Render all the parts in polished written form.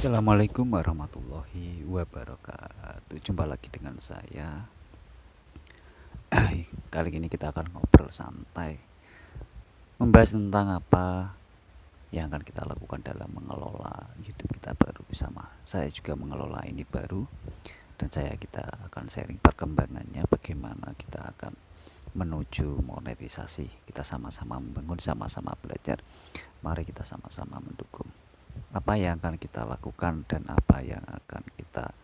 Assalamualaikum warahmatullahi wabarakatuh. Jumpa lagi dengan saya. Kali ini kita akan ngobrol santai, membahas tentang apa yang akan kita lakukan dalam mengelola YouTube kita baru bersama. Saya juga mengelola ini baru, dan kita akan sharing perkembangannya, bagaimana kita akan menuju monetisasi. Kita sama-sama membangun, sama-sama belajar. Mari kita sama-sama mendukung apa yang akan kita lakukan dan apa yang akan kita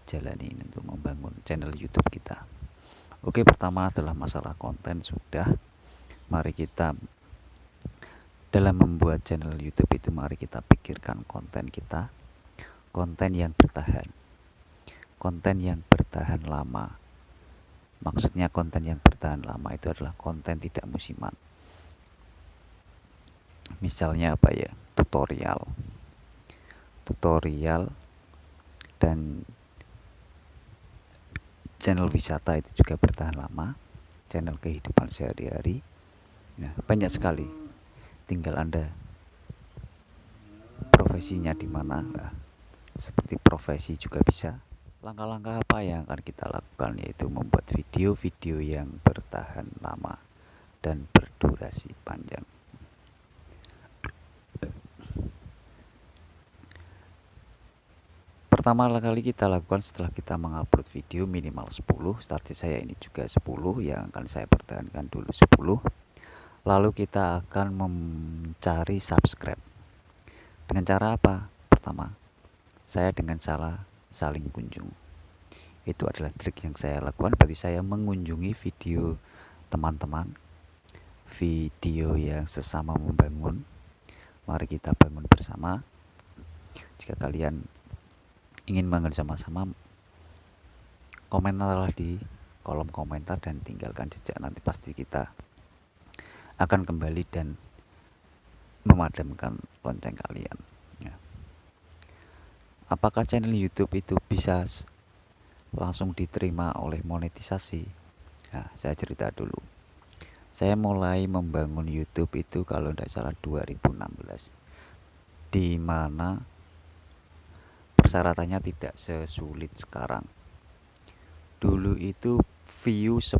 jalani untuk membangun channel YouTube kita. Oke, pertama adalah masalah konten. Sudah, mari kita dalam membuat channel YouTube itu, mari kita pikirkan konten kita, konten yang bertahan, konten yang bertahan lama. Maksudnya konten yang bertahan lama itu adalah konten tidak musiman. Misalnya apa ya, tutorial dan channel wisata itu juga bertahan lama, channel kehidupan sehari-hari. Nah, banyak sekali, tinggal Anda profesinya di mana. Nah, seperti profesi juga bisa. Langkah-langkah apa yang akan kita lakukan, yaitu membuat video-video yang bertahan lama dan berdurasi panjang. Pertama kali kita lakukan setelah kita mengupload video minimal 10, start saya ini juga 10, yang akan saya pertahankan dulu 10. Lalu kita akan mencari subscribe. Dengan cara apa? Pertama, saya dengan saling kunjung. Itu adalah trik yang saya lakukan, berarti saya mengunjungi video teman-teman, video yang sesama membangun. Mari kita bangun bersama. Jika kalian ingin bangun sama-sama, komentarlah di kolom komentar dan tinggalkan jejak. Nanti pasti kita akan kembali dan memadamkan lonceng kalian ya. Apakah channel YouTube itu bisa langsung diterima oleh monetisasi? Nah, saya cerita dulu. Saya mulai membangun YouTube itu kalau tidak salah 2016, di mana persyaratannya tidak sesulit sekarang. Dulu itu view 10.000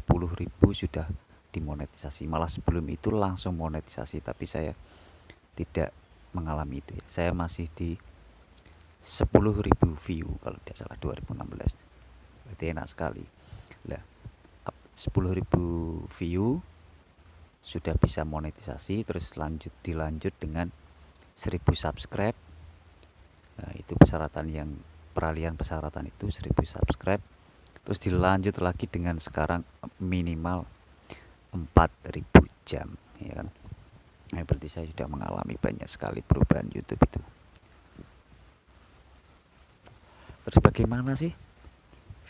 sudah dimonetisasi, malah sebelum itu langsung monetisasi, tapi saya tidak mengalami itu ya. Saya masih di 10.000 view kalau tidak salah 2016. Berarti enak sekali. Lah, 10.000 view sudah bisa monetisasi, terus dilanjut dengan 1000 subscribe. Nah, itu peralihan persyaratan itu 1000 subscribe. Terus dilanjut lagi dengan sekarang minimal 4000 jam ya kan. Nah, berarti saya sudah mengalami banyak sekali perubahan YouTube itu. Terus bagaimana sih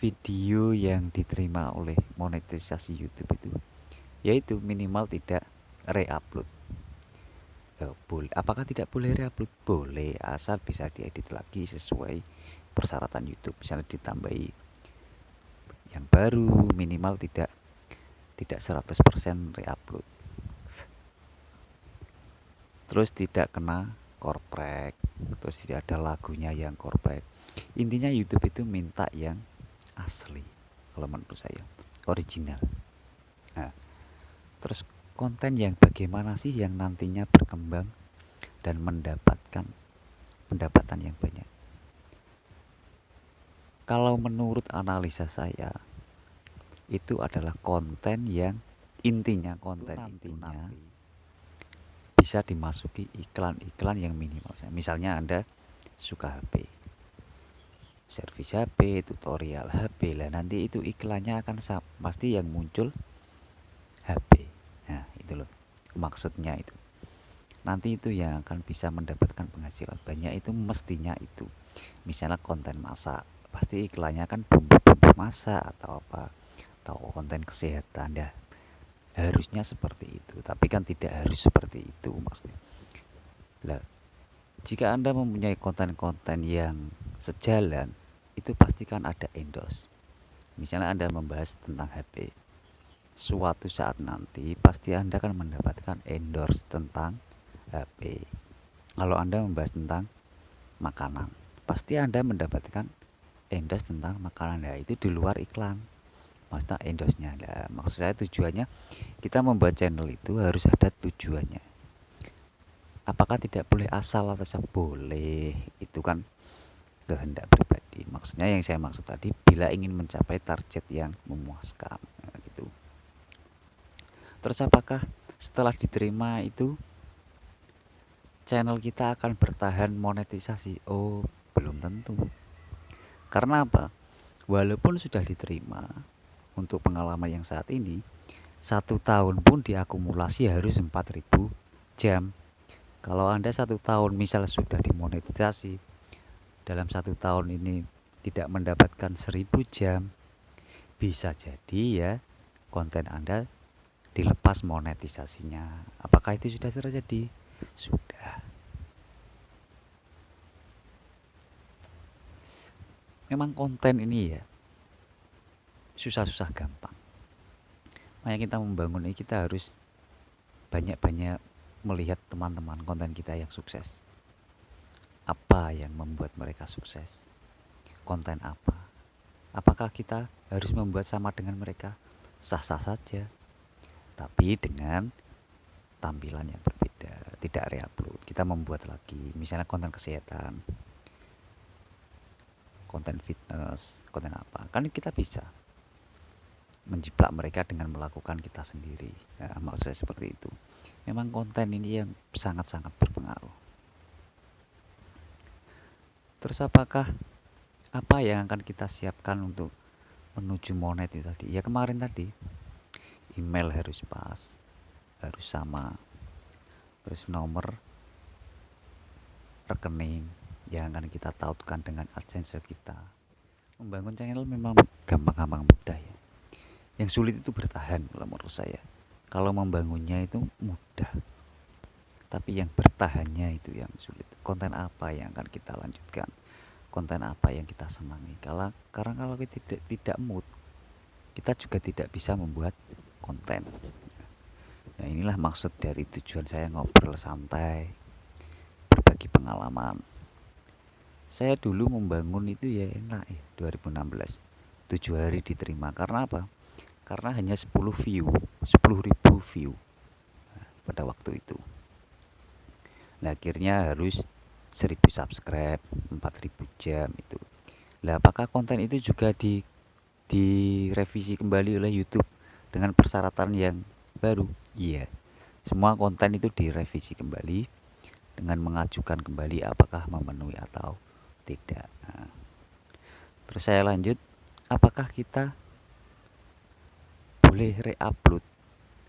video yang diterima oleh monetisasi YouTube itu? Yaitu minimal tidak re-upload. Boleh. Apakah tidak boleh re-upload? Boleh, asal bisa diedit lagi sesuai persyaratan YouTube. Misalnya ditambahi yang baru, minimal tidak 100% re-upload. Terus tidak kena correct, terus tidak ada lagunya yang correct. Intinya YouTube itu minta yang asli kalau menurut saya, original. Nah, terus konten yang bagaimana sih yang nantinya berkembang dan mendapatkan pendapatan yang banyak? Kalau menurut analisa saya, itu adalah konten yang intinya bisa dimasuki iklan-iklan yang minimal. Misalnya Anda suka HP, servis HP, tutorial HP, lah nanti itu iklannya akan pasti yang muncul HP. Nah, itu loh maksudnya itu. Nanti itu yang akan bisa mendapatkan penghasilan banyak, itu mestinya itu. Misalnya konten masak, pasti iklannya kan bumbu-bumbu masak atau apa, atau konten kesehatan. Dah, harusnya seperti itu, tapi kan tidak harus seperti itu maksudnya. Lah, jika Anda mempunyai konten-konten yang sejalan, itu pastikan ada endorse. Misalnya Anda membahas tentang HP, suatu saat nanti pasti Anda akan mendapatkan endorse tentang HP. Kalau Anda membahas tentang makanan, pasti Anda mendapatkan endorse tentang makanan. Nah, itu di luar iklan. Maksudnya endorse-nya. Nah, maksud saya tujuannya kita membuat channel itu harus ada tujuannya. Apakah tidak boleh asal atau boleh? Itu kan kehendak pribadi. Maksudnya yang saya maksud tadi, bila ingin mencapai target yang memuaskan, nah, gitu. Terus apakah setelah diterima itu channel kita akan bertahan monetisasi? Oh, belum tentu. Karena apa? Walaupun sudah diterima untuk pengalaman yang saat ini, 1 tahun pun diakumulasi harus 4.000 jam. Kalau Anda 1 tahun misal sudah dimonetisasi, dalam 1 tahun ini tidak mendapatkan 1.000 jam, bisa jadi ya konten Anda dilepas monetisasinya. Apakah itu sudah terjadi? Sudah. Memang konten ini ya susah-susah gampang. Makanya kita membangun ini kita harus banyak-banyak melihat teman-teman konten kita yang sukses. Apa yang membuat mereka sukses? Konten apa? Apakah kita harus membuat sama dengan mereka? Sah-sah saja, tapi dengan tampilan yang berbeda, tidak reupload. Kita membuat lagi, misalnya konten kesehatan, konten fitness, konten apa? Kan kita bisa menjiplak mereka dengan melakukan kita sendiri. Nah, maksud saya seperti itu. Memang konten ini yang sangat-sangat berpengaruh. Terus apakah apa yang akan kita siapkan untuk menuju monet itu tadi? Ya kemarin tadi, email harus pas, harus sama, terus nomor rekening yang akan kita tautkan dengan AdSense kita. Membangun channel memang gampang-gampang mudah ya. Yang sulit itu bertahan kalau menurut saya. Kalau membangunnya itu mudah, tapi yang bertahannya itu yang sulit. Konten apa yang akan kita lanjutkan? Konten apa yang kita senangi? Karena kalau kita tidak mood, kita juga tidak bisa membuat konten. Nah, inilah maksud dari tujuan saya ngobrol santai, berbagi pengalaman. Saya dulu membangun itu ya enak ya, 2016. 7 hari diterima. Karena apa? Karena hanya 10.000 view pada waktu itu. Nah, akhirnya harus 1.000 subscribe, 4.000 jam itu. Nah, apakah konten itu juga direvisi kembali oleh YouTube dengan persyaratan yang baru? Iya. Semua konten itu direvisi kembali dengan mengajukan kembali apakah memenuhi atau tidak. Nah, terus saya lanjut, apakah kita boleh reupload?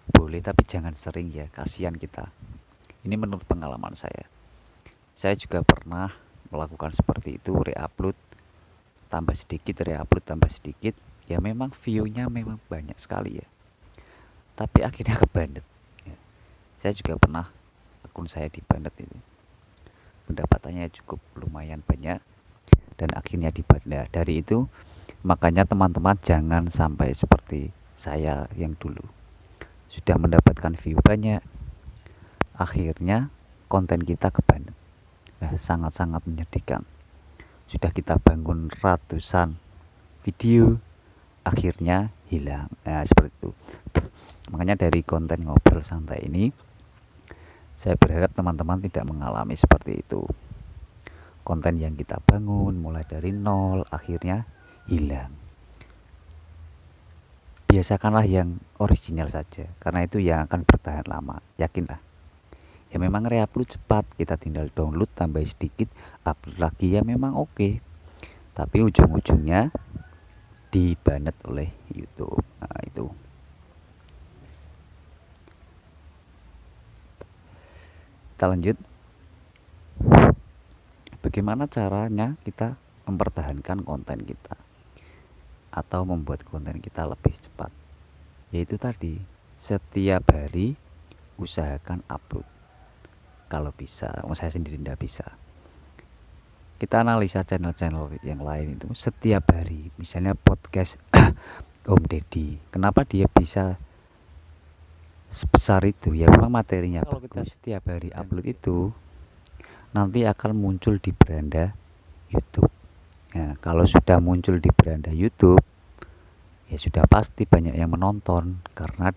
Boleh, tapi jangan sering ya, kasihan kita. Ini menurut pengalaman saya. Saya juga pernah melakukan seperti itu, reupload tambah sedikit, reupload tambah sedikit. Ya memang view-nya memang banyak sekali ya. Tapi akhirnya kebandet. Ya. Saya juga pernah akun saya dibandet itu. Pendapatannya cukup lumayan banyak dan akhirnya dibandet. Dari itu makanya teman-teman jangan sampai seperti saya yang dulu. Sudah mendapatkan view banyak, akhirnya konten kita kebandet. Nah, sangat-sangat menyedihkan. Sudah kita bangun ratusan video, akhirnya hilang. Nah, seperti itu. Makanya dari konten ngobrol santai ini, saya berharap teman-teman tidak mengalami seperti itu. Konten yang kita bangun mulai dari nol, akhirnya hilang. Biasakanlah yang original saja, karena itu yang akan bertahan lama, yakinlah. Ya memang reupload cepat, kita tinggal download tambah sedikit, upload lagi ya memang oke. Tapi ujung-ujungnya dibanet oleh YouTube. Nah, itu. Kita lanjut. Bagaimana caranya kita mempertahankan konten kita atau membuat konten kita lebih cepat? Yaitu tadi, setiap hari usahakan upload. Kalau bisa, saya sendiri tidak bisa. Kita analisa channel-channel yang lain itu setiap hari. Misalnya podcast Om Deddy, kenapa dia bisa sebesar itu? Ya memang materinya. Kalau kita setiap hari upload itu, nanti akan muncul di beranda YouTube. Nah, kalau sudah muncul di beranda YouTube, ya sudah pasti banyak yang menonton karena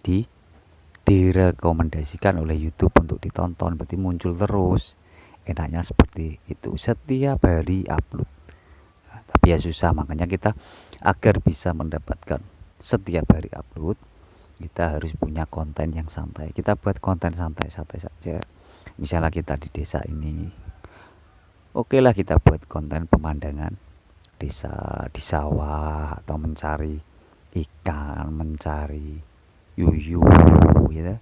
direkomendasikan oleh YouTube untuk ditonton, berarti muncul terus. Enaknya seperti itu, setiap hari upload. Nah, tapi ya susah, makanya kita agar bisa mendapatkan setiap hari upload, kita harus punya konten yang santai. Kita buat konten santai-santai saja. Misalnya kita di desa ini, oke lah kita buat konten pemandangan desa di sawah, atau mencari ikan, mencari yuyu gitu.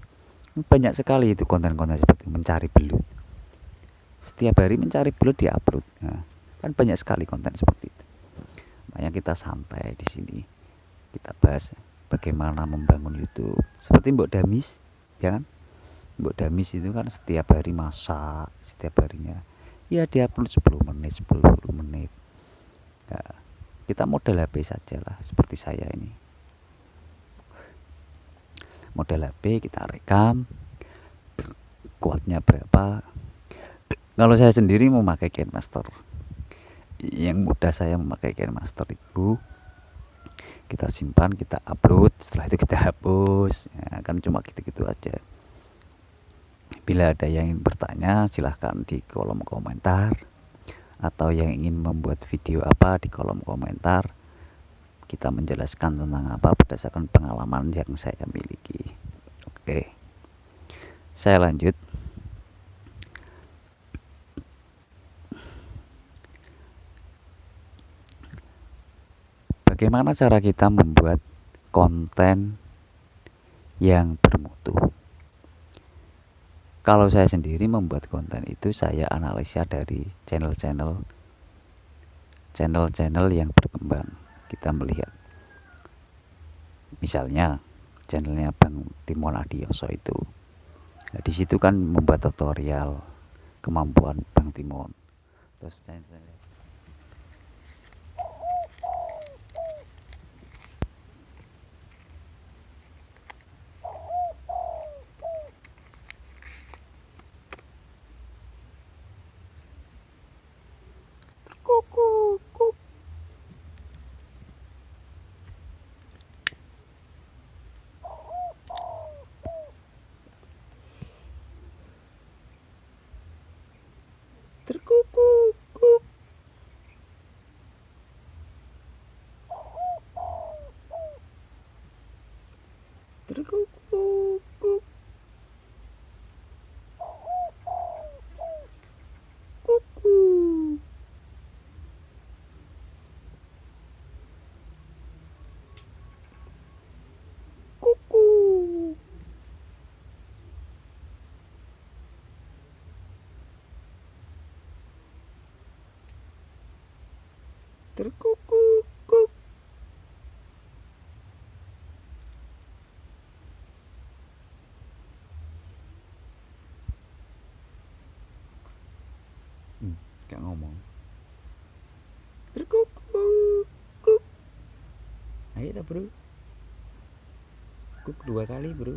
Banyak sekali itu konten-konten seperti mencari belut. Setiap hari mencari belut diupload. Nah, kan banyak sekali konten seperti itu. Makanya kita santai di sini. Kita bahas bagaimana membangun YouTube. Seperti Mbok Damis, ya kan? Mbok Damis itu kan setiap hari masak, setiap harinya. Ya diupload 10 menit, 10 menit. Nah, kita model HP saja lah, seperti saya ini. Model HP kita rekam, kuatnya berapa. Kalau saya sendiri memakai KineMaster. Yang mudah saya memakai KineMaster itu kita simpan, kita upload, setelah itu kita hapus. Ya, kan cuma gitu-gitu aja. Bila ada yang ingin bertanya, silahkan di kolom komentar, atau yang ingin membuat video apa di kolom komentar. Kita menjelaskan tentang apa berdasarkan pengalaman yang saya miliki. Oke, saya lanjut. Bagaimana cara kita membuat konten yang bermutu? Kalau saya sendiri membuat konten itu, saya analisa dari channel-channel yang berkembang. Kita melihat, misalnya channelnya Bang Timon Adioso itu. Nah, di situ kan membuat tutorial kemampuan Bang Timon. Terus channel terkukuk. Terkukuk. Kuku. Kuku. Terkukuk. Gak ngomong. Terkukuk. Ayo kita bro. Kuk 2 kali bro.